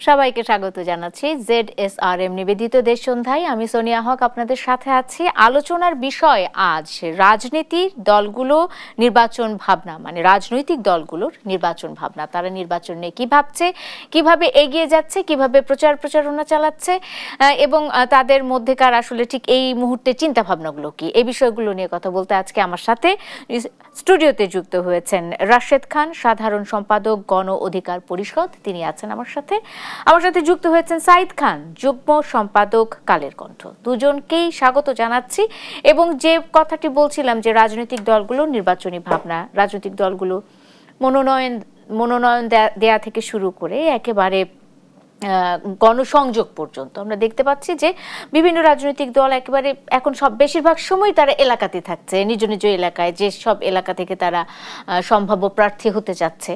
সবাইকে স্বাগত জানাচ্ছি ZSRM নিবেদিত দেশ সন্ধ্যায়। আমি সোনিয়া হক আপনাদের সাথে আছি। আলোচনার বিষয় আজ রাজনীতির দলগুলো নির্বাচন ভাবনা, মানে রাজনৈতিক দলগুলোর নির্বাচন ভাবনা। তারা নির্বাচন নিয়ে কি ভাবছে, কিভাবে এগিয়ে যাচ্ছে, কিভাবে প্রচারণা চালাচ্ছে এবং তাদের মধ্যেকার আসলে ঠিক এই মুহূর্তে চিন্তা ভাবনাগুলো কি, এই বিষয়গুলো নিয়ে কথা বলতে আজকে আমার সাথে স্টুডিওতে যুক্ত হয়েছেন রাশেদ খান, সাধারণ সম্পাদক গণ অধিকার পরিষদ, তিনি আছেন আমার সাথে যুক্ত হয়েছেন সাইদ খান, যুগ্ম সম্পাদক কালের কণ্ঠ। দুজনকেই স্বাগত জানাচ্ছি। এবং যে কথাটি বলছিলাম যে রাজনৈতিক দলগুলো নির্বাচনী ভাবনা, রাজনৈতিক দলগুলো মনোনয়ন দেয়া থেকে শুরু করে একেবারে গণসংযোগ পর্যন্ত আমরা দেখতে পাচ্ছি যে বিভিন্ন রাজনৈতিক দল একেবারে এখন বেশিরভাগ সময় তারা এলাকাতে থাকছে, নিজ নিজ এলাকায়, যে সব এলাকা থেকে তারা সম্ভাব্য প্রার্থী হতে যাচ্ছে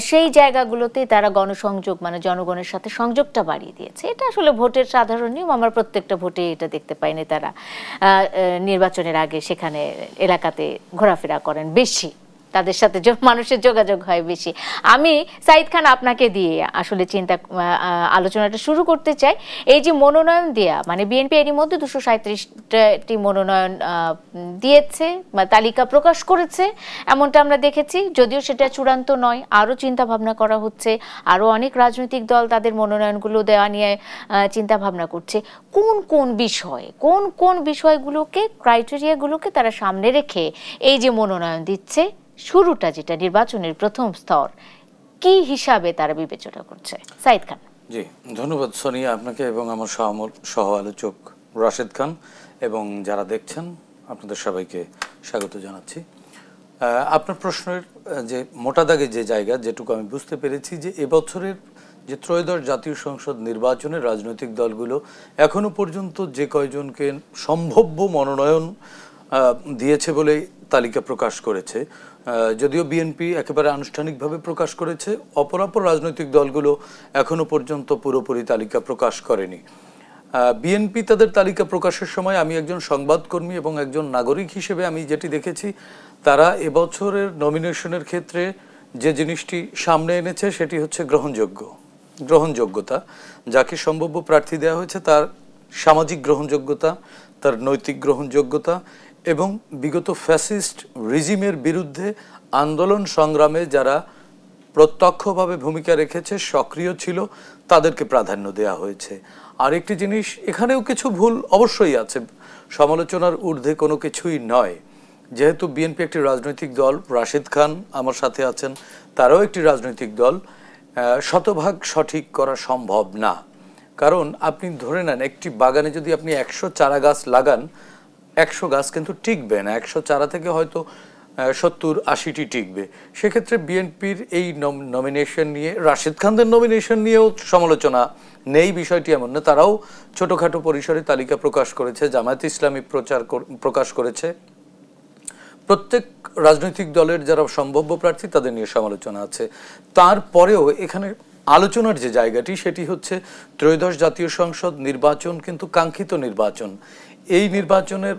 সেই জায়গাগুলোতে তারা গণসংযোগ, মানে জনগণের সাথে সংযোগটা বাড়িয়ে দিয়েছে। এটা আসলে ভোটের সাধারণ নিয়ম। আমরা প্রত্যেকটা ভোটে এটা দেখতে পাইনি, তারা নির্বাচনের আগে সেখানে এলাকাতে ঘোরাফেরা করেন বেশি, তাদের সাথে মানুষের যোগাযোগ হয় বেশি। আমি সাইদ খান আপনাকে দিয়ে আসলে আলোচনাটা শুরু করতে চাই। এই যে মনোনয়ন দেয়া, মানে বিএনপি এরই মধ্যে 237টি মনোনয়ন দিয়েছে বা তালিকা প্রকাশ করেছে, এমনটা আমরা দেখেছি। যদিও সেটা চূড়ান্ত নয়, আরও চিন্তা ভাবনা করা হচ্ছে, আরও অনেক রাজনৈতিক দল তাদের মনোনয়নগুলো দেওয়া নিয়ে চিন্তা ভাবনা করছে। কোন বিষয়গুলোকে, ক্রাইটেরিয়াগুলোকে তারা সামনে রেখে এই যে মনোনয়ন দিচ্ছে, শুরুটা যেটা নির্বাচনের প্রথম স্তর, কি হিসাবে তারা বিবেচনা করছে? সাইদ খান। জি, ধন্যবাদ সোনিয়া আপনাকে এবং আমার সহ আলোচক রাশেদ খান এবং যারা দেখছেন আপনাদের সবাইকে স্বাগত জানাচ্ছি। আপনার প্রশ্নের যে মোটা দাগে যে জায়গা, যেটুকু আমি বুঝতে পেরেছি, যে এবছরের যে ত্রয়োদশ জাতীয় সংসদ নির্বাচনে রাজনৈতিক দলগুলো এখনো পর্যন্ত যে কয়জনকে সম্ভাব্য মনোনয়ন দিয়েছে বলে তালিকা প্রকাশ করেছে, যদিও বিএনপি একেবারে আনুষ্ঠানিকভাবে প্রকাশ করেছে, অপরাপর রাজনৈতিক দলগুলো এখনো পর্যন্ত পুরোপুরি তালিকা প্রকাশ করেনি। বিএনপি তাদের তালিকা প্রকাশের সময়, আমি একজন সংবাদকর্মী এবং একজন নাগরিক হিসেবে আমি যেটি দেখেছি, তারা এবছরের নমিনেশনের ক্ষেত্রে যে জিনিসটি সামনে এনেছে সেটি হচ্ছে গ্রহণযোগ্যতা। যাকে সম্ভাব্য প্রার্থী দেওয়া হয়েছে তার সামাজিক গ্রহণযোগ্যতা, তার নৈতিক গ্রহণযোগ্যতা এবং বিগত ফ্যাসিস্ট রিজিমের বিরুদ্ধে আন্দোলন সংগ্রামে যারা প্রত্যক্ষভাবে ভূমিকা রেখেছে, সক্রিয় ছিল, তাদেরকে প্রাধান্য দেওয়া হয়েছে। আরেকটি জিনিস, এখানেও কিছু ভুল অবশ্যই আছে, সমালোচনার ঊর্ধ্বে কোনো কিছুই নয়। যেহেতু বিএনপি একটি রাজনৈতিক দল, রাশেদ খান আমার সাথে আছেন, তারাও একটি রাজনৈতিক দল, শতভাগ সঠিক করা সম্ভব না। কারণ আপনি ধরে নেন, একটি বাগানে যদি আপনি 100 চারা গাছ লাগান, 100 গাছ কিন্তু টিকবে না, 100 চারা থেকে হয়তো 70-80টি টিকবে। সেক্ষেত্রে বিএনপির এই নমিনেশন নিয়ে, রাশেদ খানদের নমিনেশন নিয়েও সমালোচনা নেই, বিষয়টি এমন না। তারাও ছোটোখাটো পরিসরে তালিকা প্রকাশ করেছে, জামায়াতে ইসলামী প্রকাশ করেছে। প্রত্যেক রাজনৈতিক দলের যারা সম্ভাব্য প্রার্থী তাদের নিয়ে সমালোচনা আছে। তারপরেও এখানে আলোচনার যে জায়গাটি, সেটি হচ্ছে ত্রয়োদশ জাতীয় সংসদ নির্বাচন কিন্তু কাঙ্ক্ষিত নির্বাচন। এই নির্বাচনের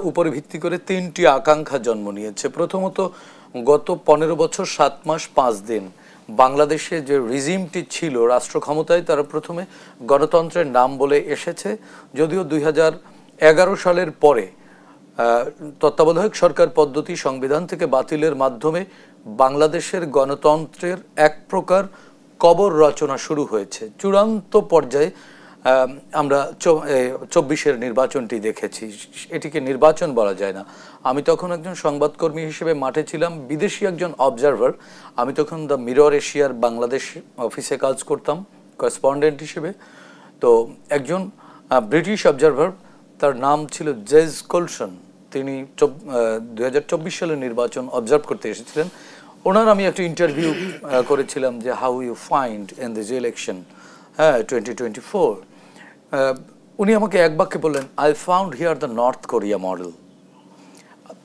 উপরে ভিত্তি করে 3টি আকাঙ্ক্ষা জন্ম নিয়েছে। প্রথমত, গত 15 বছর 7 মাস 5 দিন বাংলাদেশে যে রিজিমটি ছিল রাষ্ট্র ক্ষমতায়, তারা প্রথমে গণতন্ত্রের নাম বলে এসেছে, যদিও 2011 সালের পরে তত্ত্বাবধায়ক সরকার পদ্ধতি সংবিধান থেকে বাতিলের মাধ্যমে বাংলাদেশের গণতন্ত্রের এক প্রকার কবর রচনা শুরু হয়েছে। চূড়ান্ত পর্যায়ে আমরা 24-এর নির্বাচনটি দেখেছি। এটিকে নির্বাচন বলা যায় না। আমি তখন একজন সংবাদকর্মী হিসেবে মাঠে ছিলাম, বিদেশি একজন অবজারভার। আমি তখন দ্য মিরর এশিয়ার বাংলাদেশ অফিসে কাজ করতাম করেসপন্ডেন্ট হিসেবে। তো একজন ব্রিটিশ অবজারভার, তার নাম ছিল জেজ কোলসন, তিনি 2024 সালের নির্বাচন অবজার্ভ করতে এসেছিলেন। ওনার আমি একটা ইন্টারভিউ করেছিলাম যে how you find in this election 2024। উনি আমাকে এক বাক্যে বললেন, I found here the North Korea model.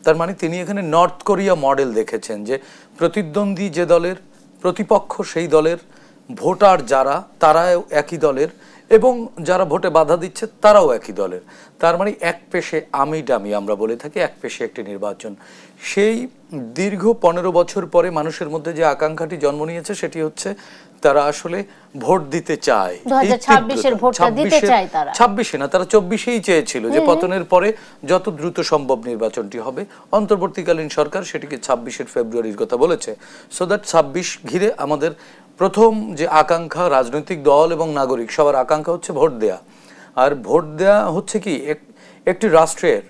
তার মানে তিনি এখানে নর্থ কোরিয়া মডেল দেখেছেন, যে প্রতিদ্বন্দ্বী যে দলের, প্রতিপক্ষ সেই দলের, ভোটার যারা, তারাও একই দলের, এবং যারা ভোটে বাধা দিচ্ছে তারাও একই দলের। তার মানে এক পেশে আমি ডামি আমরা বলে থাকি, এক পেশে একটি নির্বাচন। সেই দীর্ঘ 15 বছর পরে মানুষের মধ্যে যে আকাঙ্ক্ষাটি জন্ম নিয়েছে সেটি হচ্ছে তারা আসলে ভোট দিতে চায়। 2026-এর ভোটটা দিতে চায় তারা। 26-এ না, তারা 24-এই চেয়েছিল যে পতনের পরে যত দ্রুত সম্ভব নির্বাচনটি হবে। অন্তর্বর্তীকালীন সরকার সেটিকে 26-এর ফেব্রুয়ারির কথা বলেছে। সো দ্যাট 26 ঘিরে আমাদের প্রথম যে আকাঙ্ক্ষা, রাজনৈতিক দল এবং নাগরিক সবার আকাঙ্ক্ষা হচ্ছে ভোট দেয়া। আর ভোট দেয়া হচ্ছে কি একটি রাষ্ট্রের,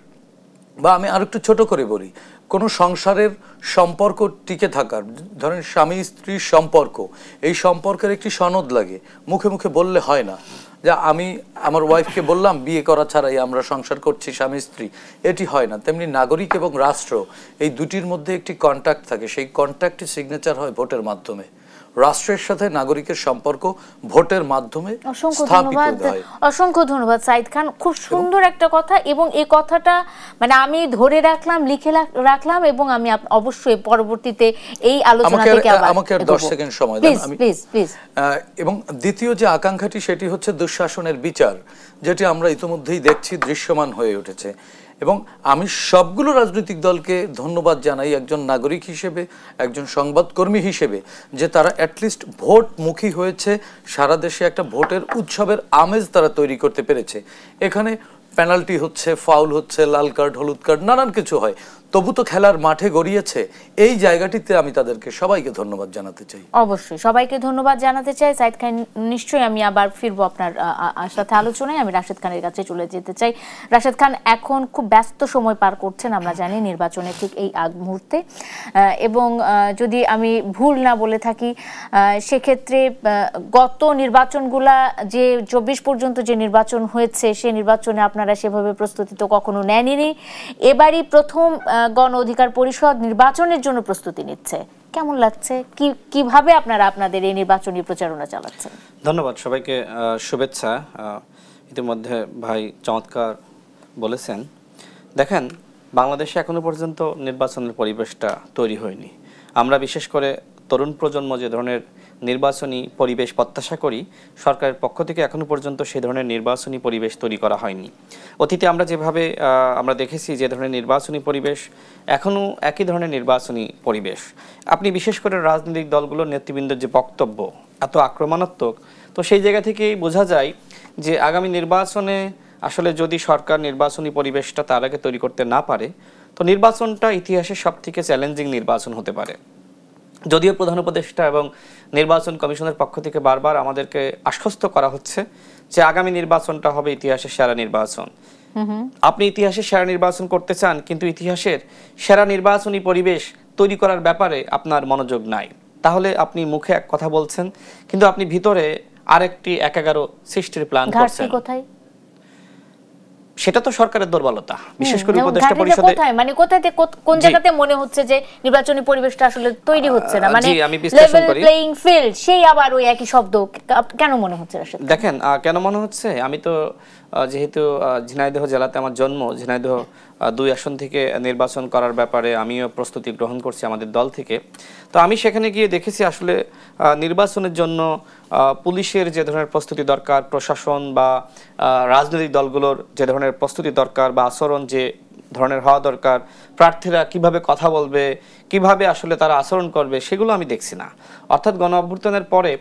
বা আমি আরেকটু ছোট করে বলি, কোনো সংসারের সম্পর্ক টিকে থাকার, ধরেন স্বামী স্ত্রীর সম্পর্ক, এই সম্পর্কের একটি সনদ লাগে। মুখে মুখে বললে হয় না যে আমি আমার ওয়াইফকে বললাম বিয়ে করা ছাড়াই আমরা সংসার করছি স্বামী স্ত্রী, এটি হয় না। তেমনি নাগরিক এবং রাষ্ট্র এই দুটির মধ্যে একটি কন্ট্যাক্ট থাকে, সেই কন্ট্যাক্টের সিগনেচার হয় ভোটের মাধ্যমে। রাষ্ট্রের সাথে নাগরিকের সম্পর্ক ভোটের মাধ্যমে স্থাপিত হয়। অসংখ্য ধন্যবাদ সাইদ খান, খুব সুন্দর একটা কথা। এবং এই কথাটা মানে আমি ধরে রাখলাম, লিখে রাখলাম, এবং আমি অবশ্যই পরবর্তীতে এই আলোচনা থেকে আমাকে 10 সেকেন্ড সময় দেন আমি প্লিজ প্লিজ। এবং দ্বিতীয় যে আকাঙ্ক্ষাটি সেটি হচ্ছে দুঃশাসনের বিচার, যেটি আমরা ইতিমধ্যেই দেখছি দৃশ্যমান হয়ে উঠেছে। এবং আমি সবগুলো রাজনৈতিক দলকে ধন্যবাদ জানাই একজন নাগরিক হিসেবে, একজন সংবাদকর্মী হিসেবে, যে তারা অ্যাটলিস্ট ভোটমুখী হয়েছে, সারা দেশে একটা ভোটের উৎসবের আমেজ তারা তৈরি করতে পেরেছে। এখানে পেনাল্টি হচ্ছে, ফাউল হচ্ছে, লাল কার্ড, হলুদ কার্ড, নানান কিছু হয়, তবু তো খেলার মাঠে গড়িয়েছে। এই জায়গাটিতে আমি তাদেরকে সবাইকে ধন্যবাদ জানাতে চাই। অবশ্যই সবাইকে ধন্যবাদ জানাতে চাই। সাইদ খান, নিশ্চয়ই আমি আবার ফিরবো আপনার সাথে আলোচনায়। আমি রাশেদ খানের কাছে চলে যেতে চাই। রাশেদ খান এখন খুব ব্যস্ত সময় পার করছেন আমরা জানি, নির্বাচনে ঠিক এই আগ মুহূর্তে, এবং যদি আমি ভুল না বলে থাকি সেক্ষেত্রে গত নির্বাচনগুলা যে 24 পর্যন্ত যে নির্বাচন হয়েছে সে নির্বাচনে আপনারা সেভাবে প্রস্তুতি তো কখনো নেননি। এবারই প্রথম গণ অধিকার পরিষদ নির্বাচনের জন্য প্রস্তুতি নিচ্ছে, কেমন লাগছে? কিভাবে আপনারা আপনাদের এই নির্বাচনী প্রচারণা চালাচ্ছেন? ধন্যবাদ সবাইকে, শুভেচ্ছা। ইতিমধ্যে ভাই চমৎকার বলেছেন। দেখেন, বাংলাদেশে এখনো পর্যন্ত নির্বাচনের পরিবেশটা তৈরি হয়নি। আমরা বিশেষ করে তরুণ প্রজন্ম যে ধরনের নির্বাচনী পরিবেশ প্রত্যাশা করি, সরকারের পক্ষ থেকে এখনো পর্যন্ত সেই ধরনের নির্বাচনী পরিবেশ তৈরি করা হয়নি। অতীতে আমরা যেভাবে আমরা দেখেছি যে ধরনের নির্বাচনী পরিবেশ, এখনও একই ধরনের নির্বাচনী পরিবেশ। আপনি বিশেষ করে রাজনৈতিক দলগুলোর নেতৃবৃন্দের যে বক্তব্য এত আক্রমণাত্মক, তো সেই জায়গা থেকেই বোঝা যায় যে আগামী নির্বাচনে আসলে যদি সরকার নির্বাচনী পরিবেশটা তার আগে তৈরি করতে না পারে, তো নির্বাচনটা ইতিহাসের সবথেকে চ্যালেঞ্জিং নির্বাচন হতে পারে। যদিও প্রধান উপদেষ্টা এবং নির্বাচন কমিশনের পক্ষ থেকে বারবার আমাদেরকে আশ্বস্ত করা হচ্ছে যে আগামী নির্বাচনটা হবে ইতিহাসের সেরা নির্বাচন। আপনি ইতিহাসের সেরা নির্বাচন করতে চান, কিন্তু ইতিহাসের সেরা নির্বাচনী পরিবেশ তৈরি করার ব্যাপারে আপনার মনোযোগ নাই, তাহলে আপনি মুখে এক কথা বলছেন কিন্তু আপনি ভিতরে আরেকটি 11 সৃষ্টির প্ল্যান করছেন। কোথায়? সেটা তো সরকারের দুর্বলতা, বিশেষ করে উপদেষ্টা পরিষদে। মানে কোথায় কোন জায়গাতে মনে হচ্ছে যে নির্বাচনী পরিবেশটা আসলে তৈরি হচ্ছে না, মানে লেভেল প্লেইং ফিল্ড, সেই আবার ওই একই শব্দ কেন মনে হচ্ছে? দেখেন কেন মনে হচ্ছে, আমি তো যেহেতু ঝিনাইদহ জেলাতে আমার জন্ম, ঝিনাইদহ 2 আসন থেকে নির্বাচন করার ব্যাপারে আমিও প্রস্তুতি গ্রহণ করছি আমাদের দল থেকে। তো আমি সেখানে গিয়ে দেখেছি আসলে নির্বাচনের জন্য পুলিশের যে ধরনের প্রস্তুতি দরকার, প্রশাসন বা রাজনৈতিক দলগুলোর যে ধরনের প্রস্তুতি দরকার বা আচরণ যে ধরনের হওয়া দরকার, প্রার্থীরা কিভাবে কথা বলবে, কিভাবে আসলে তারা আচরণ করবে, সেগুলো আমি দেখছি না। অর্থাৎ গণ অভ্যুত্থানের পরে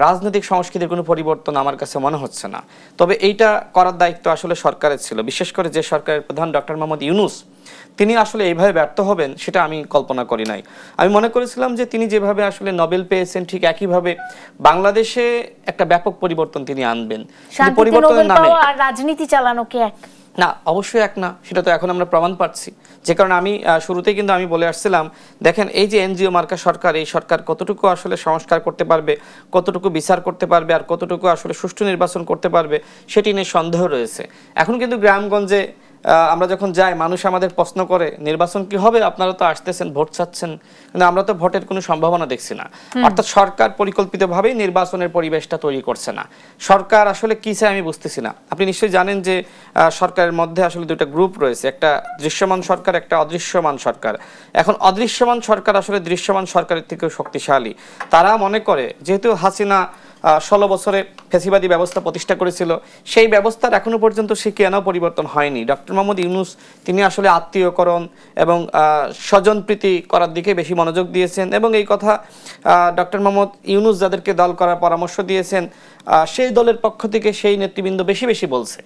রাজনৈতিক সংস্কৃতির কোনো পরিবর্তন আমার কাছে মনে হচ্ছে না। তবে এইটা করার দায়িত্ব আসলে সরকারের ছিল, বিশেষ করে যে সরকারের প্রধান ডক্টর মোহাম্মদ ইউনূস, তিনি আসলে এইভাবে ব্যর্থ হবেন সেটা আমি কল্পনা করি নাই। আমি মনে করেছিলাম যে তিনি যেভাবে আসলে নোবেল পেয়েছেন ঠিক একইভাবে বাংলাদেশে একটা ব্যাপক পরিবর্তন তিনি আনবেন। পরিবর্তনের নামে আর রাজনীতি চালানো কি এক? না, অবশ্যই এক না, সেটা তো এখন আমরা প্রমাণ পাচ্ছি। যে কারণে আমি শুরুতেই কিন্তু আমি বলে আসছিলাম, দেখেন এই যে এনজিও মার্কা সরকার, এই সরকার কতটুকু আসলে সংস্কার করতে পারবে, কতটুকু বিচার করতে পারবে, আর কতটুকু আসলে সুষ্ঠু নির্বাচন করতে পারবে সেটি নিয়ে সন্দেহ রয়েছে। এখন কিন্তু গ্রামগঞ্জে আমরা যখন যাই, মানুষ আমাদের প্রশ্ন করে নির্বাচন কি হবে, আপনারা তো আসতেছেন ভোট চাচ্ছেন, কিন্তু আমরা তো ভোটের কোনো সম্ভাবনা দেখছি না। অর্থাৎ সরকার পরিকল্পিতভাবেই নির্বাচনের পরিবেশটা তৈরি করছে না। সরকার আসলে কি চায় আমি বুঝতেছি না। আপনি নিশ্চয়ই জানেন যে সরকারের মধ্যে আসলে দুটো গ্রুপ রয়েছে, একটা দৃশ্যমান সরকার, একটা অদৃশ্যমান সরকার। এখন অদৃশ্যমান সরকার আসলে দৃশ্যমান সরকারের থেকেও শক্তিশালী। তারা মনে করে যেহেতু হাসিনা 16 বছরে ফ্যাসিবাদী ব্যবস্থা প্রতিষ্ঠা করেছিল, সেই ব্যবস্থার এখনো পর্যন্ত সে কেন পরিবর্তন হয়নি। ডক্টর মোহাম্মদ ইউনূস তিনি আসলে আত্মীয়করণ এবং স্বজনপ্রীতি করার দিকে বেশি মনোযোগ দিয়েছেন, এবং এই কথা ডক্টর মোহাম্মদ ইউনূস যাদেরকে দল করার পরামর্শ দিয়েছেন সেই দলের পক্ষ থেকে সেই নেতৃবৃন্দ বেশি বেশি বলছে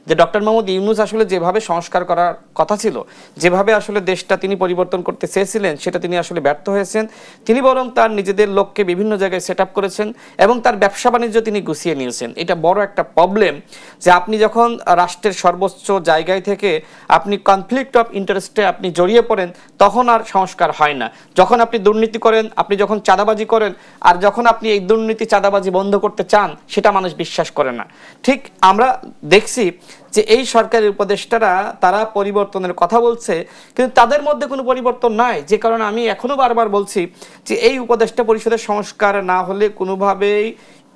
যে ডক্টর মোহাম্মদ ইউনূস আসলে যেভাবে সংস্কার করার কথা ছিল, যেভাবে আসলে দেশটা তিনি পরিবর্তন করতে চেয়েছিলেন, সেটা তিনি আসলে ব্যর্থ হয়েছেন। তিনি বরং তার নিজেদের লোককে বিভিন্ন জায়গায় সেট আপ করেছেন এবং তার ব্যবসা বাণিজ্য তিনি গুছিয়ে নিয়েছেন। এটা বড় একটা প্রবলেম যে আপনি যখন রাষ্ট্রের সর্বোচ্চ জায়গায় থেকে আপনি কনফ্লিক্ট অফ ইন্টারেস্টে আপনি জড়িয়ে পড়েন, তখন আর সংস্কার হয় না। যখন আপনি দুর্নীতি করেন, আপনি যখন চাঁদাবাজি করেন, আর যখন আপনি এই দুর্নীতি চাঁদাবাজি বন্ধ করতে চান, সেটা মানুষ বিশ্বাস করে না। ঠিক আমরা দেখছি যে এই সরকারের উপদেষ্টারা তারা পরিবর্তনের কথা বলছে, কিন্তু তাদের মধ্যে কোনো পরিবর্তন নাই। যে কারণে আমি এখনো বারবার বলছি যে এই উপদেষ্টা পরিষদের সংস্কার না হলে কোনোভাবেই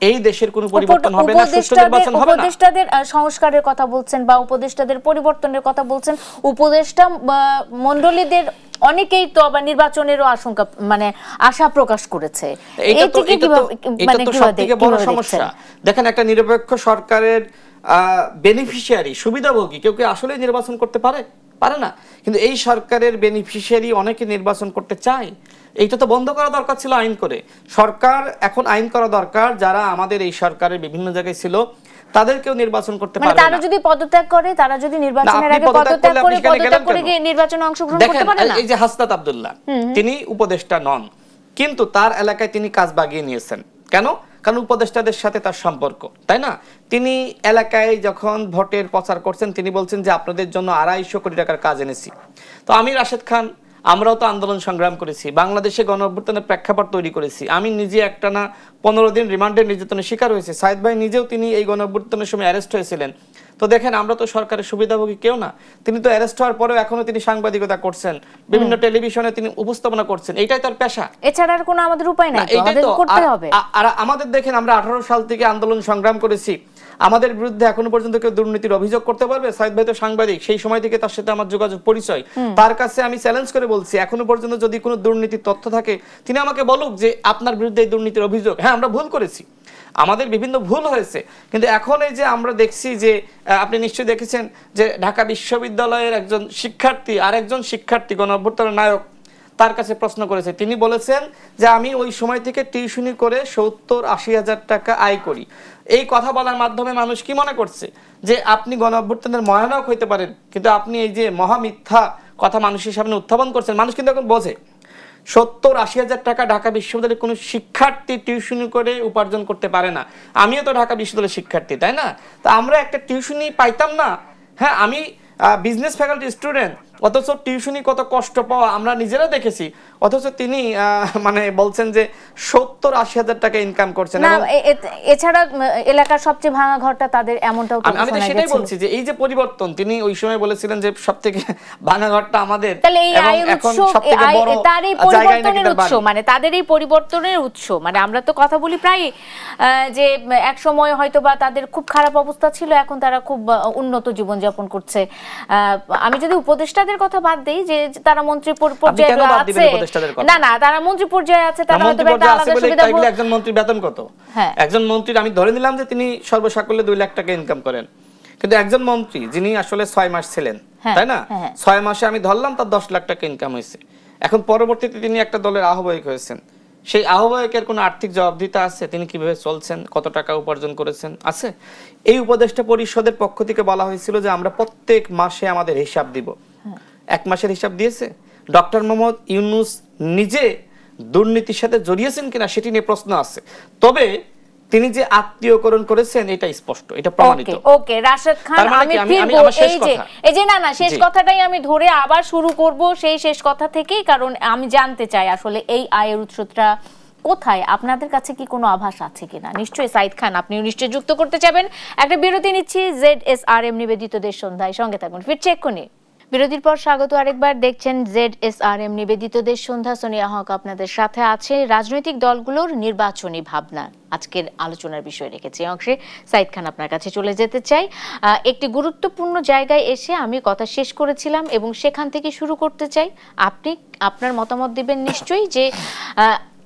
এই দেশের কোনো পরিবর্তন হবে না, সুষ্ঠু নির্বাচন হবে না। উপদেষ্টাদের সংস্কারের কথা বলছেন বা উপদেষ্টাদের পরিবর্তনের কথা বলছেন, উপদেষ্টা মণ্ডলীদের অনেকেই তো আবার নির্বাচনেরও আশঙ্কা মানে আশা প্রকাশ করেছে। এটা তো সবথেকে বড় সমস্যা। দেখেন, একটা নিরপেক্ষ সরকারের বেনিফিশিয়ারি, সুবিধাভোগী কেউ কি আসলে নির্বাচন করতে পারে না, কিন্তু এই সরকারের বেনিফিশিয়ারি অনেকে নির্বাচন করতে চায়। এইটা তো বন্ধ করা দরকার ছিল আইন করে। সরকার এখন আইন করা দরকার, যারা আমাদের এই সরকারের বিভিন্ন জায়গায় ছিল তাদেরকেও নির্বাচন করতে পারে না। তারা যদি পদত্যাগ করে, তারা যদি নির্বাচনের আগে পদত্যাগ করে গিয়ে নির্বাচনে অংশগ্রহণ করতে পারে না। এই যে হাসনাত আব্দুল্লাহ, তিনি উপদেষ্টা নন, কিন্তু তার এলাকায় তিনি কাজ বাগিয়ে নিয়েছেন। কেন? কারণ উপদেষ্টাদের সাথে তার সম্পর্ক, তাই না? তিনি এলাকায় যখন ভোটের প্রচার করছেন, তিনি বলছেন যে আপনাদের জন্য 250 কোটি টাকার কাজ এনেছি। তো আমি রাশেদ খান, আমরাও তো আন্দোলন সংগ্রাম করেছি, বাংলাদেশে গণঅভ্যুত্থানের প্রেক্ষাপট তৈরি করেছি। আমি নিজে একটানা 15 দিন রিমান্ডের নির্যাতনের শিকার হয়েছে। সাইদ ভাই নিজেও তিনি এই গণঅভ্যুত্থানের সময় অ্যারেস্ট হয়েছিলেন। তো দেখেন, আমরা তো সরকারের সুবিধাভোগী কেউ না। তিনি তো অ্যারেস্ট হওয়ার পরেও এখনো তিনি সাংবাদিকতা করছেন, বিভিন্ন টেলিভিশনে তিনি উপস্থাপনা করছেন, এইটাই তার পেশা। এছাড়া আর কোনো আমাদের উপায় নাই, আমাদের করতে হবে। আর আমাদের দেখেন, আমরা 18 সাল থেকে আন্দোলন সংগ্রাম করেছি, আমাদের বিরুদ্ধে এখনো পর্যন্ত কেউ দুর্নীতির অভিযোগ করতে পারবে? সাইদ ভাই তো সাংবাদিক, সেই সময় থেকে তার সাথে আমার যোগাযোগ পরিচয়। তার কাছে আমি চ্যালেঞ্জ করে বলছি, এখনো পর্যন্ত যদি কোনো দুর্নীতির তথ্য থাকে তিনি আমাকে বলুক যে আপনার বিরুদ্ধে এই দুর্নীতির অভিযোগ। হ্যাঁ, আমরা ভুল করেছি, আমাদের বিভিন্ন ভুল হয়েছে, কিন্তু এখন এই যে আমরা দেখছি যে আপনি নিশ্চয়ই দেখেছেন যে ঢাকা বিশ্ববিদ্যালয়ের একজন শিক্ষার্থী আর একজন শিক্ষার্থী গণঅভ্যুত্থানের নায়ক তার কাছে প্রশ্ন করেছে। তিনি বলেছেন যে আমি ওই সময় থেকে টিউশনি করে 70-80 হাজার টাকা আয় করি। এই কথা বলার মাধ্যমে মানুষ কি মনে করছে যে আপনি গণঅভ্যুত্থানের মহানায়ক হইতে পারেন, কিন্তু আপনি এই যে মহামিথ্যা কথা মানুষের সামনে উত্থাপন করছেন। মানুষ কিন্তু এখন বোঝে 70-80 হাজার টাকা ঢাকা বিশ্ববিদ্যালয়ের কোনো শিক্ষার্থী টিউশনি করে উপার্জন করতে পারে না। আমিও তো ঢাকা বিশ্ববিদ্যালয়ের শিক্ষার্থী, তাই না? তো আমরা একটা টিউশনি পাইতাম না? হ্যাঁ, আমি বিজনেস ফ্যাকাল্টি স্টুডেন্ট, অথচ টিউশনি কত কষ্ট পাওয়া আমরা নিজেরা দেখেছি। অথচ তিনি মানে বলছেন যে 70-80 হাজার টাকা ইনকাম করছেন। এছাড়া এলাকার সবচেয়ে ভাঙা ঘরটা তাদের, এমনটাও আমি তো সেটাই বলছি যে এই যে পরিবর্তন, তিনি ওই সময় বলেছিলেন যে সবথেকে ভাঙা ঘরটা আমাদের, এবং এখন সবথেকে বড় পরিবর্তনের উৎস মানে তাদের এই পরিবর্তনের উৎস। মানে আমরা তো কথা বলি প্রায় যে এক সময় হয়তো বা তাদের খুব খারাপ অবস্থা ছিল, এখন তারা খুব উন্নত জীবনযাপন করছে। আমি যদি উপদেষ্টাদের কথা বাদ দেই, যে তারা মন্ত্রী পর্যায়ে আছে, না তারা মন্ত্রী পর্যায়ে আছে, তারা হয়তো একটা আলাদা সুবিধা। একজন মন্ত্রীর বেতন কত? একজন মন্ত্রীর আমি ধরে নিলাম যে তিনি সর্বসাকুল্যে 2 লাখ টাকা ইনকাম করেন, কিন্তু একজন মন্ত্রী যিনি আসলে 6 মাস ছিলেন, তাই না, 6 মাসে আমি ধরলাম তার 10 লাখ টাকা ইনকাম হয়েছে। এখন পরবর্তীতে তিনি একটা দলের আহ্বায়ক হয়েছেন, সেই আহ্বায়কের কোনো আর্থিক জবাবদিহিতা আছে? তিনি কিভাবে চলছেন, কত টাকা উপার্জন করেছেন আছে? এই উপদেষ্টা পরিষদের পক্ষ থেকে বলা হয়েছিল যে আমরা প্রত্যেক মাসে আমাদের হিসাব দিব। 1 মাসের হিসাব দিয়েছে? ডক্টর মোহাম্মদ ইউনূস নিজে দুর্নীতির সাথে জড়িয়েছেন কিনা সেটি নিয়ে প্রশ্ন আছে, তবে তিনি যে আত্মীয়করণ করেছেন এটা স্পষ্ট, এটা প্রমাণিত। ওকে রাশেদ খান, আমি ফিরবো এই যে না শেষ কথাটাই আমি ধরে আবার শুরু করব সেই শেষ কথা থেকেই, কারণ আমি জানতে চাই আসলে এই আয়ের উৎসটা কোথায়। আপনাদের কাছে কি কোনো আভাস আছে কিনা? নিশ্চয়ই সাইদ খান, আপনিও নিশ্চয়ই যুক্ত করতে চাবেন। একটা বিরতি নিচ্ছি, ZSRM নিবেদিত দেশ সন্ধ্যায়, সঙ্গে থাকুন, ফিরছে এক্ষুনি। বিরতির পর স্বাগত আরেকবার। দেখছেন ZSRM নিবেদিত দেশ সন্ধ্যা, সোনিয়া হক আপনাদের সাথে আছে। রাজনৈতিক দলগুলোর নির্বাচনী ভাবনা আজকের আলোচনার বিষয় রেখেছি। অংশে সাইদ খান, আপনার কাছে চলে যেতে চাই। একটি গুরুত্বপূর্ণ জায়গায় এসে আমি কথা শেষ করেছিলাম এবং সেখান থেকে শুরু করতে চাই। আপনি আপনার মতামত দিবেন নিশ্চয়ই, যে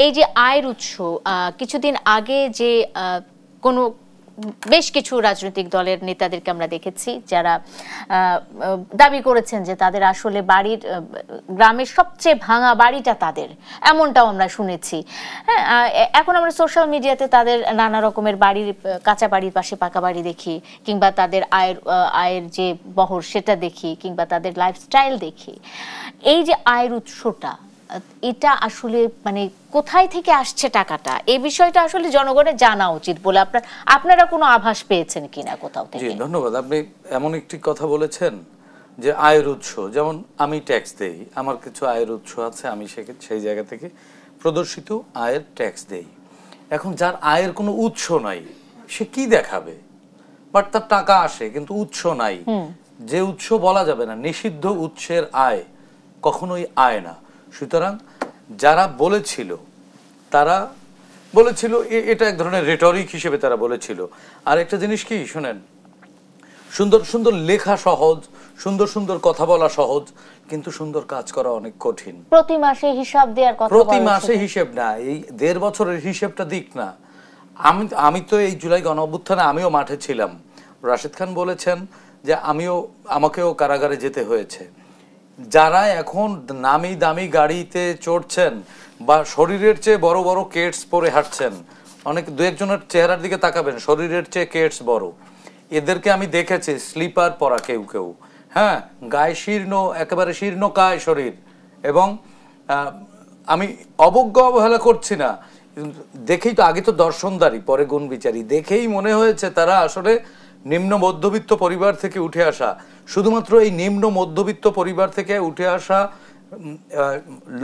এই যে আয়ের উৎস, কিছুদিন আগে যে কোনো বেশ কিছু রাজনৈতিক দলের নেতাদেরকে আমরা দেখেছি যারা দাবি করেছেন যে তাদের আসলে বাড়ির গ্রামের সবচেয়ে ভাঙা বাড়িটা তাদের, এমনটাও আমরা শুনেছি। হ্যাঁ, এখন আমরা সোশ্যাল মিডিয়াতে তাদের নানা রকমের বাড়ির, কাঁচা বাড়ির পাশে পাকা বাড়ি দেখি, কিংবা তাদের আয়ের যে বহর সেটা দেখি, কিংবা তাদের লাইফস্টাইল দেখি। এই যে আয়ের উৎসটা, এটা আসলে মানে কোথায় থেকে আসছে টাকাটা, এই বিষয়টা আসলে জনগণের জানা উচিত বলে আপনারা কোনো আভাস পেয়েছেন কিনা কোথাও থেকে? জি, ধন্যবাদ। আপনি এমন একটি কথা বলেছেন যে আয়ের উৎস, যেমন আমি ট্যাক্স দেই, আমার কিছু আয়ের উৎস আছে, আমি সেই জায়গা থেকে প্রদর্শিত আয়ের ট্যাক্স দেই। এখন যার আয়ের কোনো উৎস নাই সে কি দেখাবে? বাট তার টাকা আসে কিন্তু উৎস নাই, যে উৎস বলা যাবে না, নিষিদ্ধ উৎসের আয় কখনোই আয় না। সুতরাং যারা বলেছিল তারা বলেছিল এটা এক ধরনের রেটরিক হিসেবে তারা বলেছিল। আর একটা জিনিস কি শোনেন, সুন্দর সুন্দর লেখা সহজ, সুন্দর সুন্দর কথা বলা সহজ, কিন্তু সুন্দর কাজ করা অনেক কঠিন। প্রতি মাসে হিসাব দেওয়ার কথা, প্রতি মাসে হিসেব না, এই 1.5 বছরের হিসেবটা দিক না। আমি তো এই জুলাই গণ অভ্যুত্থানে আমিও মাঠে ছিলাম। রাশেদ খান বলেছেন যে আমাকেও কারাগারে যেতে হয়েছে। যারা এখন নামি দামি গাড়িতে চড়ছেন বা শরীরের চেয়ে বড় বড় কেটস পরে হাঁটছেন, অনেক দু একজনের চেহারার দিকে তাকাবেন, শরীরের চেয়ে কেটস বড়, এদেরকে আমি দেখেছি স্লিপার পরা কেউ কেউ, হ্যাঁ, গায়ে শীর্ণ, একেবারে শীর্ণকায় শরীর। এবং আমি অবজ্ঞা অবহেলা করছি না, দেখেই তো, আগে তো দর্শনদারি পরে গুণ বিচারী, দেখেই মনে হয়েছে তারা আসলে নিম্ন মধ্যবিত্ত পরিবার থেকে উঠে আসা। শুধুমাত্র এই নিম্ন মধ্যবিত্ত পরিবার থেকে উঠে আসা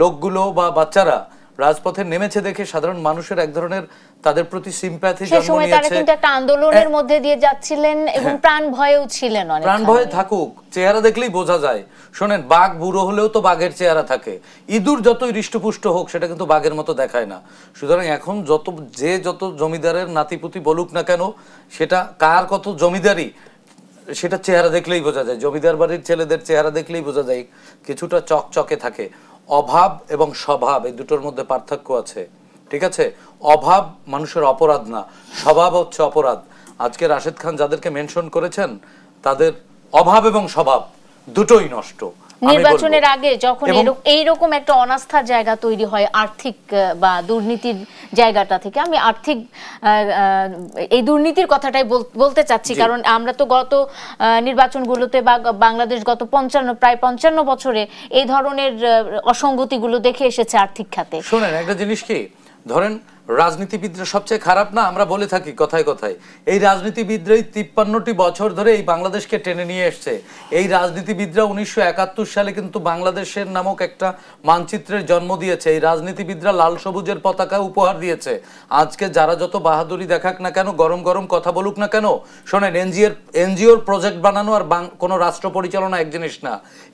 লোকগুলো বা বাচ্চারা রাজপথে নেমেছে দেখে সাধারণ মানুষের এক ধরনের তাদের প্রতি সিম্প্যাথি জন্ম নিয়েছে। তারা কিন্তু একটা আন্দোলনের মধ্যে দিয়ে যাচ্ছিলেন এবং প্রাণ ভয়েও ছিলেন। প্রাণ ভয়ে থাকুক, চেহারা দেখলেই বোঝা যায়। শোনেন, বাঘ বুড়ো হলেও তো বাঘের চেহারা থাকে, ইঁদুর যতই হৃষ্টপুষ্ট হোক সেটা কিন্তু বাঘের মতো দেখায় না। সুতরাং এখন যত জমিদারের নাতিপুতি বলুক না কেন, সেটা কার কত জমিদারি সেটা চেহারা দেখলেই বোঝা যায়। জমিদার বাড়ির ছেলেদের চেহারা দেখলেই বোঝা যায় কিছুটা চকচকে থাকে। অভাব এবং স্বভাব, এই দুটোর মধ্যে পার্থক্য আছে, ঠিক আছে? অভাব মানুষের অপরাধ না, স্বভাব হচ্ছে অপরাধ। আজকে রাশেদ খান যাদেরকে মেনশন করেছেন, তাদের অভাব এবং স্বভাব দুটোই নষ্ট। নির্বাচনের আগে যখন এইরকম একটা অনাস্থার জায়গা তৈরি হয় আর্থিক বা দুর্নীতির জায়গাটা থেকে, আমি আর্থিক এই দুর্নীতির কথাটাই বলতে চাচ্ছি, কারণ আমরা তো গত নির্বাচনগুলোতে বা বাংলাদেশ গত প্রায় 55 বছরে এই ধরনের অসঙ্গতিগুলো দেখে এসেছে আর্থিক খাতে। শোনেন, একটা জিনিস কি, ধরেন রাজনীতিবিদরা সবচেয়ে খারাপ না, আমরা বলে থাকি কথায় কথায়, এই রাজনীতিবিদরাই 53টি বছর ধরে এই বাংলাদেশকে টেনে নিয়ে এসছে। এই রাজনীতিবিদরা 1971 সালে কিন্তু বাংলাদেশের নামক একটা মানচিত্রের জন্ম দিয়েছে। এই রাজনীতিবিদরা লাল সবুজের পতাকা উপহার দিয়েছে। আজকে যারা যত বাহাদুরি দেখাক না কেন, গরম গরম কথা বলুক না কেন, শোনেন, এনজিওর প্রজেক্ট বানানো আর কোনো রাষ্ট্র পরিচালনা এক জিনিস না।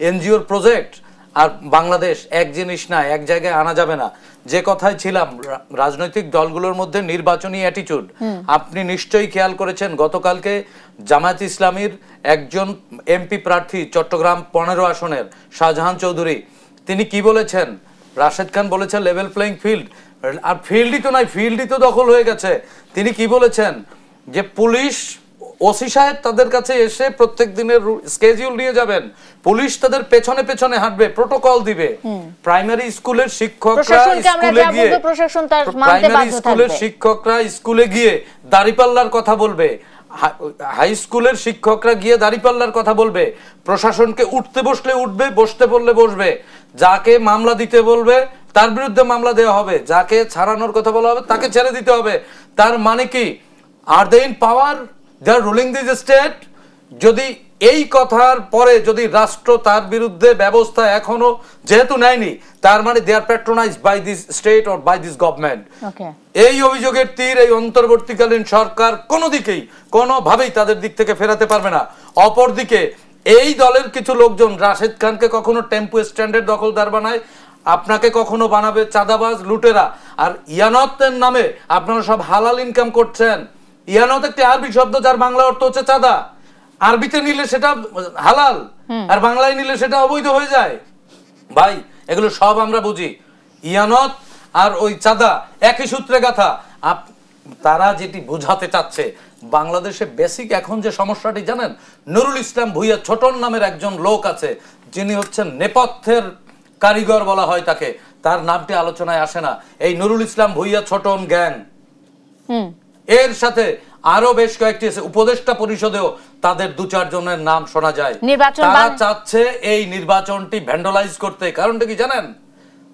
এনজিওর প্রজেক্ট আর বাংলাদেশ এক জিনিস না, এক জায়গায় আনা যাবে না। যে কথায় ছিলাম, রাজনৈতিক দলগুলোর মধ্যে নির্বাচনী অ্যাটিটিউড, আপনি নিশ্চয়ই খেয়াল করেছেন, গতকালকে জামায়াত ইসলামীর একজন এমপি প্রার্থী চট্টগ্রাম 15 আসনের শাহজাহান চৌধুরী, তিনি কি বলেছেন? রাশেদ খান বলেছেন লেভেল প্লেইং ফিল্ড, আর ফিল্ডই তো নাই, ফিল্ডই তো দখল হয়ে গেছে। তিনি কি বলেছেন? যে পুলিশ, ওসি সাহেব তাদের কাছে এসে প্রত্যেক দিনের স্কেডিউল নিয়ে যাবেন, পুলিশ তাদের পেছনে পেছনে হাঁটবে, প্রটোকল দিবে। প্রাইমারি স্কুলের শিক্ষকরা স্কুলে গিয়ে দাঁড়িপাল্লার কথা বলবে, হাই স্কুলের শিক্ষকরা গিয়ে দাঁড়িপাল্লার কথা বলবে, প্রশাসনকে উঠতে বসলে উঠবে, বসতে বললে বসবে, যাকে মামলা দিতে বলবে তার বিরুদ্ধে মামলা দেওয়া হবে, যাকে ছাড়ানোর কথা বলা হবে তাকে ছেড়ে দিতে হবে। তার মানে কি, are they in power, they are ruling this state? যদি এই কথার পরে যদি রাষ্ট্র তার বিরুদ্ধে ব্যবস্থা এখনো যেহেতু নেয়নি, তার মানে they are patronized by this state or by this government. এই অভিযোগের তীর এই অন্তর্বর্তীকালীন সরকার কোনো দিকেই কোনোভাবেই তাদের দিক থেকে ফেরাতে পারবে না। অপরদিকে এই দলের কিছু লোকজন রাশেদ খানকে কখনো টেম্পো স্ট্যান্ডের দখলদার বানায়, আপনাকে কখনো বানাবে চাঁদাবাজ, লুটেরা। আর ইয়ানতের নামে আপনারা সব হালাল ইনকাম করছেন। ইয়ানত একটি আরবি শব্দ যার বাংলা অর্থ হচ্ছে চাঁদা। আরবিতে নিলে সেটা হালাল, আর বাংলায় নিলে সেটা অবৈধ হয়ে যায়। ভাই, এগুলো সব আমরা বুঝি। ইয়ানত আর ওই চাঁদা একই সূত্রে গাথা। তারা যেটি বোঝাতে চাচ্ছে, বাংলাদেশে বেসিক এখন যে সমস্যাটি জানেন, নুরুল ইসলাম ভূঁইয়া ছোটন নামের একজন লোক আছে, যিনি হচ্ছেন নেপথ্যের কারিগর বলা হয় তাকে, তার নামটি আলোচনায় আসে না। এই নুরুল ইসলাম ভূঁইয়া ছোটন গ্যাং, এর সাথে আরো বেশ কয়েকটি উপদেষ্টা পরিষদেও তাদের 2-4 জনের নাম শোনা যায়। তারা চাচ্ছে এই নির্বাচনটি ভ্যান্ডালাইজ করতে। কারণটা কি জানেন?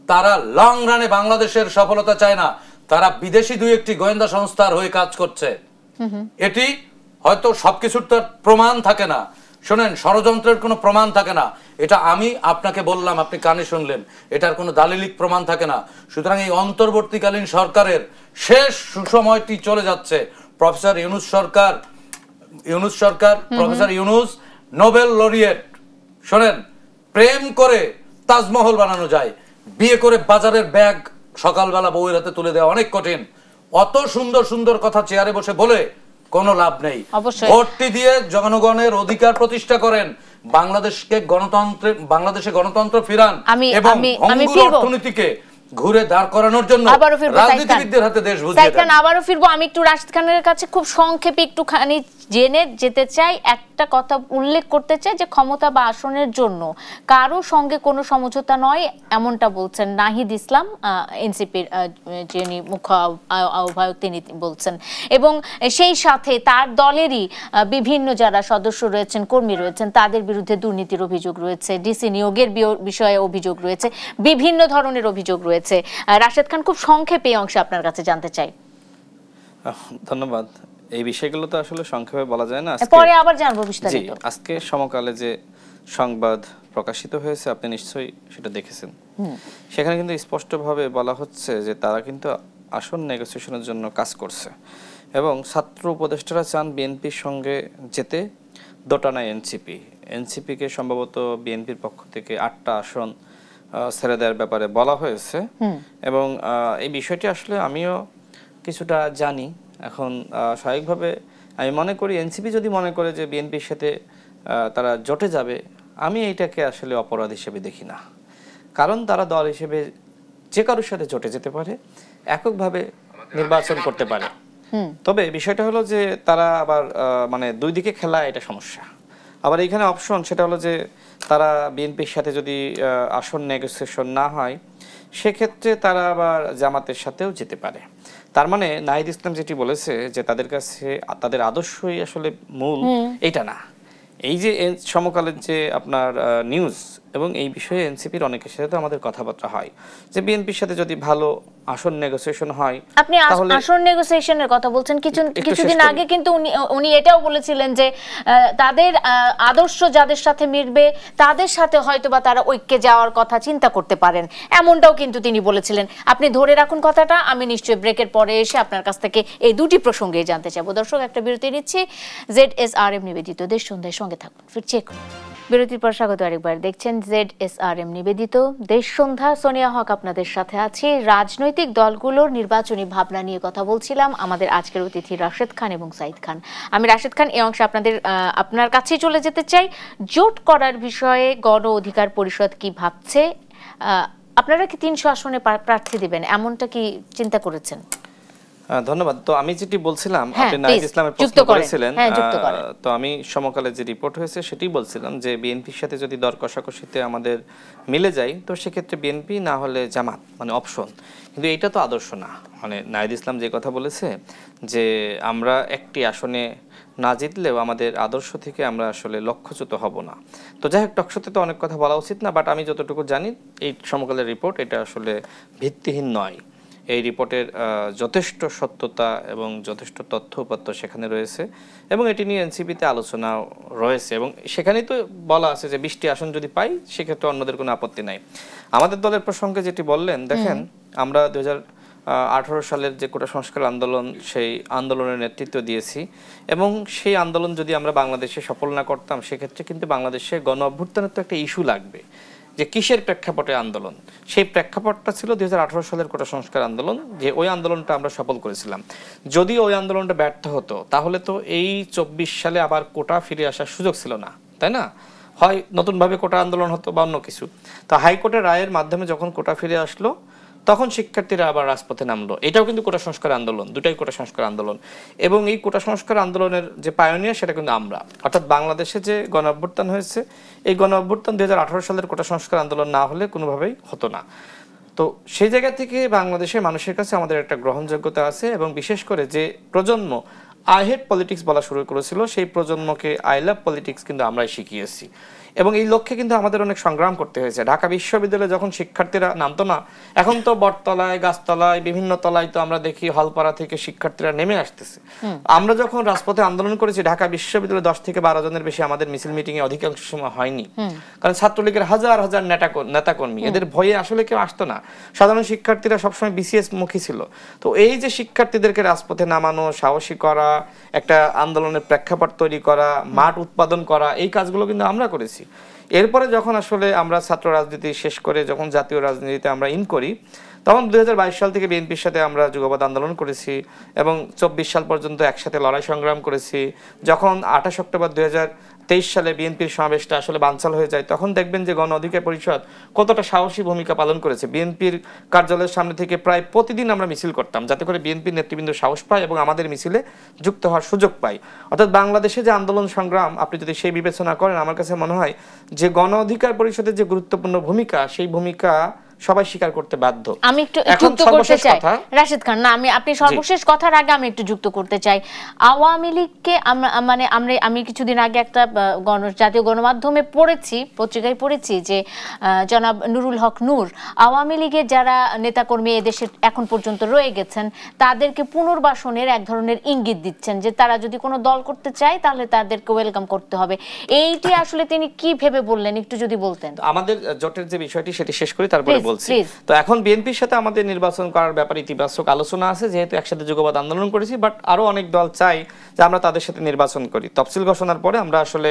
তারা লং রানে বাংলাদেশের সফলতা চায় না, তারা বিদেশি 2-1টি গোয়েন্দা সংস্থার হয়ে কাজ করছে। এটি হয়তো সবকিছুর তার প্রমাণ থাকে না, শোনেন, ষড়যন্ত্রের কোনো প্রমাণ থাকে না। এটা আমি আপনাকে বললাম, আপনি কানে শুনলেন, এটার কোনো দালিলিক প্রমাণ থাকে না। সুতরাং এই অন্তর্বর্তীকালীন সরকারের শেষ সুসময়টি চলে যাচ্ছে। প্রফেসর ইউনূস সরকার, প্রফেসর ইউনূস নোবেল লরিয়েট। শোনেন, প্রেম করে তাজমহল বানানো যায়, বিয়ে করে বাজারের ব্যাগ সকালবেলা বউয়ের হাতে তুলে দেওয়া অনেক কঠিন। অত সুন্দর সুন্দর কথা চেয়ারে বসে বলে কোনো লাভ নেই। ভোটটি দিয়ে জনগণের অধিকার প্রতিষ্ঠা করেন, বাংলাদেশে গণতন্ত্র ফিরান এবং ভঙ্গুর অর্থনীতিকে ঘুরে দাঁড় করানোর জন্য রাজনীতিবিদদের হাতে দেশ বুঝিয়ে দেন। আবারও ফিরবো। আমি একটু রাশিদ খানের কাছে খুব সংক্ষেপে একটুখানি জেনে যেতে চাই, একটা কথা উল্লেখ করতে চাই যে ক্ষমতা বা আসনের জন্য কারো সঙ্গে কোনো সমঝোতা নয়, এমনটা বলছেন নাহিদ ইসলাম, এনসিপির যিনি মুখ্য আহ্বায়ক, তিনি বলছেন। এবং সেই সাথে তার দলেরই বিভিন্ন যারা সদস্য রয়েছেন, কর্মী রয়েছেন, তাদের বিরুদ্ধে দুর্নীতির অভিযোগ রয়েছে, ডিসি নিয়োগের বিষয়ে অভিযোগ রয়েছে, বিভিন্ন ধরনের অভিযোগ রয়েছে। রাশেদ খান, খুব সংক্ষেপে এই অংশে আপনার কাছে জানতে চাই। ধন্যবাদ। এই বিষয়গুলো তো আসলে সংক্ষেপে বলা যায় না, পরে আবার জানবো বিস্তারিত। আজকে সমকালে যে সংবাদ প্রকাশিত হয়েছে আপনি নিশ্চয়ই সেটা দেখেছেন। সেখানে কিন্তু স্পষ্টভাবে বলা হচ্ছে যে তারা কিন্তু আসন নেগোসিয়েশনের জন্য কাজ করছে এবং ছাত্র উপদেষ্টারা চান বিএনপির সঙ্গে যেতে, দোটানায় এনসিপিকে সম্ভবত বিএনপির পক্ষ থেকে 8টা আসন ছেড়ে দেওয়ার ব্যাপারে বলা হয়েছে। এবং এই বিষয়টি আসলে আমিও কিছুটা জানি। এখন স্বাভাবিকভাবে আমি মনে করি এনসিপি যদি মনে করে যে বিএনপির সাথে তারা জোটে যাবে, আমি এইটাকে আসলে অপরাধ হিসেবে দেখি না। কারণ তারা দল হিসেবে যে কারোর সাথে জোটে যেতে পারে, এককভাবে নির্বাচন করতে পারে। তবে বিষয়টা হলো যে তারা আবার মানে দুই দিকে খেলা, এটা সমস্যা। আবার এইখানে অপশন সেটা হলো যে তারা বিএনপির সাথে যদি আসন নেগোসিয়েশন না হয়, সেক্ষেত্রে তারা আবার জামাতের সাথেও যেতে পারে। তার মানে নাহিদ ইসলাম যেটি বলেছে যে তাদের কাছে তাদের আদর্শই আসলে মূল, এটা না। এই যে সমকালের যে আপনার নিউজ এবং এই বিষয়ে এনসিপির অনেকের সাথে আমাদের কথাবার্তা হয় যে বিএনপির সাথে যদি ভালো আসন নেগোসিয়েশন হয়। আপনি আসন নেগোসিয়েশনের কথা বলছেন, কিছুদিন আগে কিন্তু উনি এটাও বলেছিলেন যে তাদের আদর্শ যাদের সাথে মিলবে তাদের সাথে হয়তোবা তারা ঐক্যে যাওয়ার কথা চিন্তা করতে পারেন, এমনটাও কিন্তু তিনি বলেছিলেন। আপনি ধরে রাখুন কথাটা, আমি নিশ্চয়ই ব্রেকের পরে এসে আপনার কাছ থেকে এই দুটি প্রসঙ্গে জানতে চাইবো। দর্শক, একটা বিরতি নিচ্ছি। ZSRM নিবেদিত দেশ সন্ধ্যায় সঙ্গে থাকুন, ফিরছি এখন। বিরতির পর স্বাগত আরেকবার। দেখছেন ZSRM নিবেদিত দেশ সন্ধ্যা। সোনিয়া হক আপনাদের সাথে আছি। রাজনৈতিক দলগুলোর নির্বাচনী ভাবনা নিয়ে কথা বলছিলাম আমাদের আজকের অতিথি রাশেদ খান এবং সাইদ খান। আমি রাশেদ খান, এই অংশে আপনার কাছেই চলে যেতে চাই। জোট করার বিষয়ে গণ অধিকার পরিষদ কি ভাবছে? আপনারা কি 300 আসনে প্রার্থী দিবেন, এমনটা কি চিন্তা করেছেন? ধন্যবাদ। তো আমি যেটি বলছিলাম, আপনি নাহিদ ইসলামের প্রশ্ন করেছিলেন, তো আমি সমকালে যে রিপোর্ট হয়েছে সেটি বলছিলাম যে বিএনপির সাথে যদি দর কষাকষিতে আমাদের মিলে যায়, তো সেক্ষেত্রে বিএনপি, না হলে জামাত, মানে অপশন। কিন্তু এইটা তো আদর্শ না। মানে নাহিদ ইসলাম যে কথা বলেছে যে আমরা একটি আসনে না জিতলেও আমাদের আদর্শ থেকে আমরা আসলে লক্ষ্যচ্যুত হব না। তো যাই হোক, টকশোতে তো অনেক কথা বলা উচিত না, বাট আমি যতটুকু জানি এই সমকালের রিপোর্ট এটা আসলে ভিত্তিহীন নয়। এই রিপোর্টের যথেষ্ট সত্যতা এবং যথেষ্ট তথ্য উপাত্ত সেখানে রয়েছে এবং এটি নিয়ে এনসিপিতে আলোচনা রয়েছে এবং সেখানেই তো বলা আছে যে 20টি আসন যদি পাই সেক্ষেত্রে অন্যদের কোনো আপত্তি নাই। আমাদের দলের প্রসঙ্গে যেটি বললেন, দেখেন আমরা 2018 সালের যে কোটা সংস্কার আন্দোলন, সেই আন্দোলনের নেতৃত্ব দিয়েছি এবং সেই আন্দোলন যদি আমরা বাংলাদেশে সফল না করতাম, সেক্ষেত্রে কিন্তু বাংলাদেশে গণ অভ্যুত্থানের তো একটা ইস্যু লাগবে যে কিসের প্রেক্ষাপটে আন্দোলন। সেই প্রেক্ষাপটটা ছিল 2018 সালের কোটা সংস্কার আন্দোলন, যে ওই আন্দোলনটা আমরা সফল করেছিলাম। যদি ওই আন্দোলনটা ব্যর্থ হতো তাহলে তো এই 24 সালে আবার কোটা ফিরে আসার সুযোগ ছিল না, তাই না? হয় নতুনভাবে কোটা আন্দোলন হতো বা অন্য কিছু। তো হাইকোর্টের রায়ের মাধ্যমে যখন কোটা ফিরে আসলো, তখন শিক্ষার্থীরা আবার রাজপথে নামলো। এটাও কিন্তু কোটা সংস্কার আন্দোলন, দুটাই কোটা সংস্কার আন্দোলন। এবং এই কোটা সংস্কার আন্দোলনের যে পায়োনিয়ার সেটা কিন্তু আমরা, অর্থাৎ বাংলাদেশে যে গণ অভ্যুত্থান হয়েছে, এই গণ অভ্যুত্থান 2018 সালের কোটা সংস্কার আন্দোলন না হলে কোনোভাবেই হতো না। তো সেই জায়গা থেকে বাংলাদেশের মানুষের কাছে আমাদের একটা গ্রহণযোগ্যতা আছে, এবং বিশেষ করে যে প্রজন্ম আই হেট পলিটিক্স বলা শুরু করেছিল, সেই প্রজন্মকে আই লাভ পলিটিক্স কিন্তু আমরাই শিখিয়েছি। এবং এই লক্ষ্যে কিন্তু আমাদের অনেক সংগ্রাম করতে হয়েছে। ঢাকা বিশ্ববিদ্যালয়ে যখন শিক্ষার্থীরা নামতো না, এখন তো বটতলায়, গাছতলায়, বিভিন্ন তলায় তো আমরা দেখি হলপাড়া থেকে শিক্ষার্থীরা নেমে আসতেছে। আমরা যখন রাজপথে আন্দোলন করেছি, ঢাকা বিশ্ববিদ্যালয়ে 10 থেকে 12 জনের বেশি আমাদের মিছিল মিটিং এ অধিকাংশ সময় হয়নি, কারণ ছাত্রলীগের হাজার হাজার নেতাকর্মী, এদের ভয়ে আসলে কেউ আসতো না। সাধারণ শিক্ষার্থীরা সবসময় বিসিএস মুখী ছিল। তো এই যে শিক্ষার্থীদেরকে রাজপথে নামানো, সাহসী করা, একটা আন্দোলনের প্রেক্ষাপট তৈরি করা, মাঠ উৎপাদন করা, এই কাজগুলো কিন্তু আমরা করেছি। এরপরে যখন আসলে আমরা ছাত্র রাজনীতি শেষ করে যখন জাতীয় রাজনীতিতে আমরা ইন করি, তখন 2022 সাল থেকে বিএনপির সাথে আমরা যুগপৎ আন্দোলন করেছি এবং 24 সাল পর্যন্ত একসাথে লড়াই সংগ্রাম করেছি। যখন 28 অক্টোবর 2023 সালে বিএনপির সমাবেশটা আসলে বানচাল হয়ে যায়, তখন দেখবেন যে গণ অধিকার পরিষদ কতটা সাহসী ভূমিকা পালন করেছে। বিএনপির কার্যালয়ের সামনে থেকে প্রায় প্রতিদিন আমরা মিছিল করতাম, যাতে করে বিএনপির নেতৃবৃন্দ সাহস পায় এবং আমাদের মিছিলে যুক্ত হওয়ার সুযোগ পায়। অর্থাৎ বাংলাদেশে যে আন্দোলন সংগ্রাম, আপনি যদি সেই বিবেচনা করেন, আমার কাছে মনে হয় যে গণ অধিকার পরিষদের যে গুরুত্বপূর্ণ ভূমিকা, সেই ভূমিকা সবাই স্বীকার করতে বাধ্য। আমি একটু যুক্ত করতে চাই রাশেদ খান, না আপনি সর্বশেষ কথার আগে আমি একটু যুক্ত করতে চাই। আওয়ামী লীগকে আমি কিছুদিন আগে একটা জাতীয় গণমাধ্যমে পড়েছি, পত্রিকায় পড়েছি যে জনাব নুরুল হক নূর আওয়ামী লীগের যারা নেতাকর্মী এদেশে এখন পর্যন্ত রয়ে গেছেন তাদেরকে পুনর্বাসনের এক ধরনের ইঙ্গিত দিচ্ছেন, যে তারা যদি কোনো দল করতে চায় তাহলে তাদেরকে ওয়েলকাম করতে হবে। এইটি আসলে তিনি কি ভেবে বললেন একটু যদি বলতেন। আমাদের জোটের যে বিষয়টি সেটি শেষ করি, তারপরে বলছি। তো এখন বিএনপির সাথে আমাদের নির্বাচন করার ব্যাপারে ইতিবাচক আলোচনা আছে, যেহেতু একসাথে যুগপৎ আন্দোলন করেছি, বাট আরো অনেক দল চাই যে আমরা তাদের সাথে নির্বাচন করি। তফসিল ঘোষণার পরে আমরা আসলে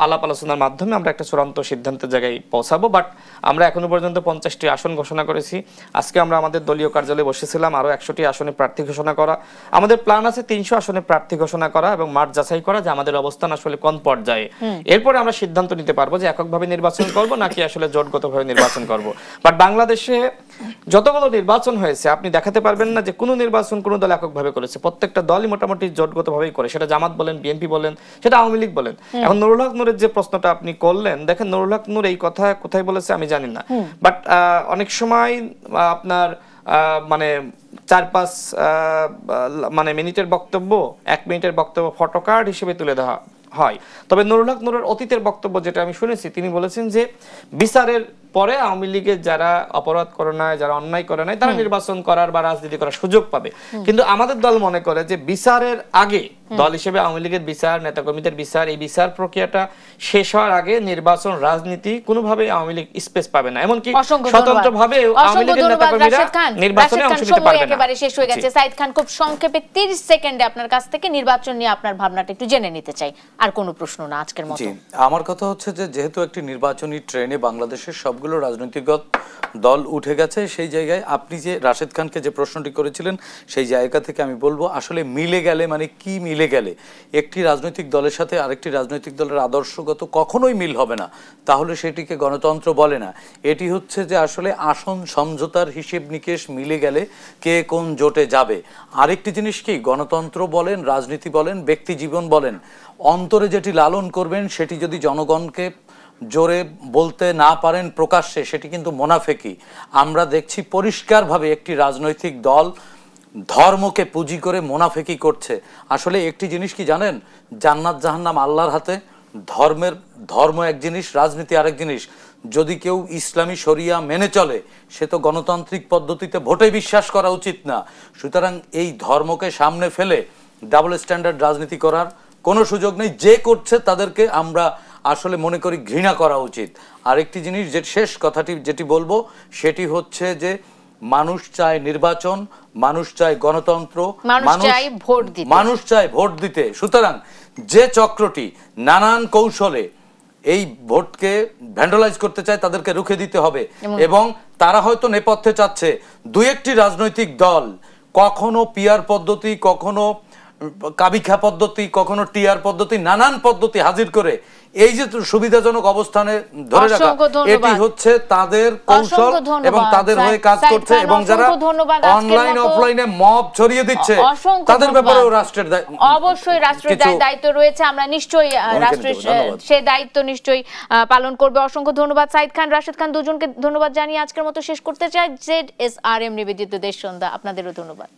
আলাপ আলোচনার মাধ্যমে আমরা একটা চূড়ান্ত সিদ্ধান্তের জায়গায় পৌঁছাবো। বাট আমরা এখনো পর্যন্ত 50টি আসন ঘোষণা করেছি। আজকে আমরা আমাদের দলীয় কার্যালয়ে বসেছিলাম, আরো 100টি আসনে প্রার্থী ঘোষণা করা। আমাদের প্ল্যান আছে 300 আসনে প্রার্থী ঘোষণা করা এবং মাঠ যাচাই করা যে আমাদের অবস্থান আসলে কোন পর্যায়ে। এরপরে আমরা সিদ্ধান্ত নিতে পারবো যে এককভাবে নির্বাচন করব নাকি আসলে জোটগতভাবে নির্বাচন করব। বাট বাংলাদেশে যতগুলো নির্বাচন হয়েছে আপনি দেখাতে পারবেন না যে কোনো নির্বাচন কোনো দল এককভাবে করেছে। প্রত্যেকটা দলই মোটামুটি জোটগতভাবেই করে, সেটা জামাত বলেন, বিএনপি বলেন, সেটা আওয়ামী লীগ বলেন। এখন নুরুল হক নূরের যে প্রশ্নটা আপনি করলেন, দেখেন নুরুল হক নূর এই কথা কোথায় বলেছে আমি জানি না, বাট অনেক সময় আপনার মানে 4-5 মানে মিনিটের বক্তব্য, 1 মিনিটের বক্তব্য ফটোকার্ড হিসেবে তুলে দেওয়া হয়। তবে নুরুল হক নূরের অতীতের বক্তব্য যেটা আমি শুনেছি, তিনি বলেছেন যে বিচারের পরে আওয়ামী লীগের যারা অপরাধ করে নাই, যারা অন্যায় করে নাই, তারা নির্বাচন করার বা রাজনীতি করার সুযোগ পাবে। কিন্তু আমাদের দল মনে করে যে বিচারের আগে, দল হিসেবে আওয়ামী লীগের বিচার, নেতাকর্মীদের বিচার, এই বিচার প্রক্রিয়াটা শেষ হওয়ার আগে নির্বাচন রাজনীতি কোনোভাবে আওয়ামী লীগ স্পেস পাবে না, এমনকি স্বতন্ত্রভাবে আওয়ামী লীগের নেতাকর্মীরা নির্বাচনে অংশ নিতে পারবে না। একেবারে শেষ হয়ে গেছে। সাইদ খান, খুব সংক্ষেপে 30 সেকেন্ডে আপনার কাছ থেকে নির্বাচন নিয়ে আপনার ভাবনাটা একটু জেনে নিতে চাই। আর কোনো প্রশ্ন না আজকের মতো। আমার কথা হচ্ছে যে যেহেতু একটি নির্বাচনী ট্রেনে বাংলাদেশের সবগুলো রাজনৈতিক দল উঠে গেছে, সেই জায়গায় আপনি যে রাশেদ খানকে যে প্রশ্নটি করেছিলেন, সেই জায়গা থেকে আমি বলবো আসলে মিলে গেলে মানে কি মিলে গেলে? একটি রাজনৈতিক দলের সাথে আরেকটি রাজনৈতিক দলের আদর্শগত কখনোই মিল হবে না, তাহলে সেটিকে গণতন্ত্র বলে না। এটি হচ্ছে যে আসলে আসন সমঝোতার হিসেব নিকেশ মিলে গেলে কে কোন জোটে যাবে। আরেকটি জিনিস কি, গণতন্ত্র বলেন, রাজনীতি বলেন, ব্যক্তি জীবন বলেন, অন্তরে যেটি লালন করবেন সেটি যদি জনগণকে জোরে বলতে না পারেন প্রকাশ্যে, সেটি কিন্তু মুনাফিকি। আমরা দেখছি পরিষ্কারভাবে একটি রাজনৈতিক দল ধর্মকে পুঁজি করে মুনাফিকি করছে। আসলে একটি জিনিস কি জানেন, জান্নাত জাহান্নাম আল্লাহর হাতে। ধর্ম এক জিনিস, রাজনীতি আরেক জিনিস। যদি কেউ ইসলামী শরিয়া মেনে চলে, সে তো গণতান্ত্রিক পদ্ধতিতে ভোটে বিশ্বাস করা উচিত না। সুতরাং এই ধর্মকে সামনে ফেলে ডাবল স্ট্যান্ডার্ড রাজনীতি করার কোনো সুযোগ নেই। যে করছে তাদেরকে আমরা আসলে মনে করি ঘৃণা করা উচিত। আরেকটি জিনিস, যে শেষ কথাটি যেটি বলবো সেটি হচ্ছে যে মানুষ চায় নির্বাচন, মানুষ চায় গণতন্ত্র, মানুষ চায় ভোট দিতে। সুতরাং যে চক্রটি নানান কৌশলে এই ভোটকে ভ্যান্ডালাইজ করতে চায় তাদেরকে রুখে দিতে হবে। এবং তারা হয়তো নেপথ্যে চাচ্ছে 2-1টি রাজনৈতিক দল কখনো পিয়ার পদ্ধতি, কখনো কাবিখা পদ্ধতি, কখনো টিআর পদ্ধতি, নানান পদ্ধতি হাজির করে এই যে সুবিধাজনক অবস্থানে ধরে রাখা, এটি হচ্ছে তাদের কৌশল এবং তাদের হয়ে কাজ করছে। এবং যারা অনলাইন অফলাইনে মব ছড়িয়ে দিচ্ছে তাদের ব্যাপারেও রাষ্ট্রের অবশ্যই রাষ্ট্রের দায়িত্ব রয়েছে। আমরা নিশ্চয়ই রাষ্ট্রের সেই দায়িত্ব নিশ্চয়ই পালন করবে। অসংখ্য ধন্যবাদ সাইদ খান, রাশেদ খান, দুজনকে ধন্যবাদ জানিয়ে আজকের মতো শেষ করতে চাই। ZSRM নিবেদিত দেশ সন্ধ্যা, আপনাদেরও ধন্যবাদ।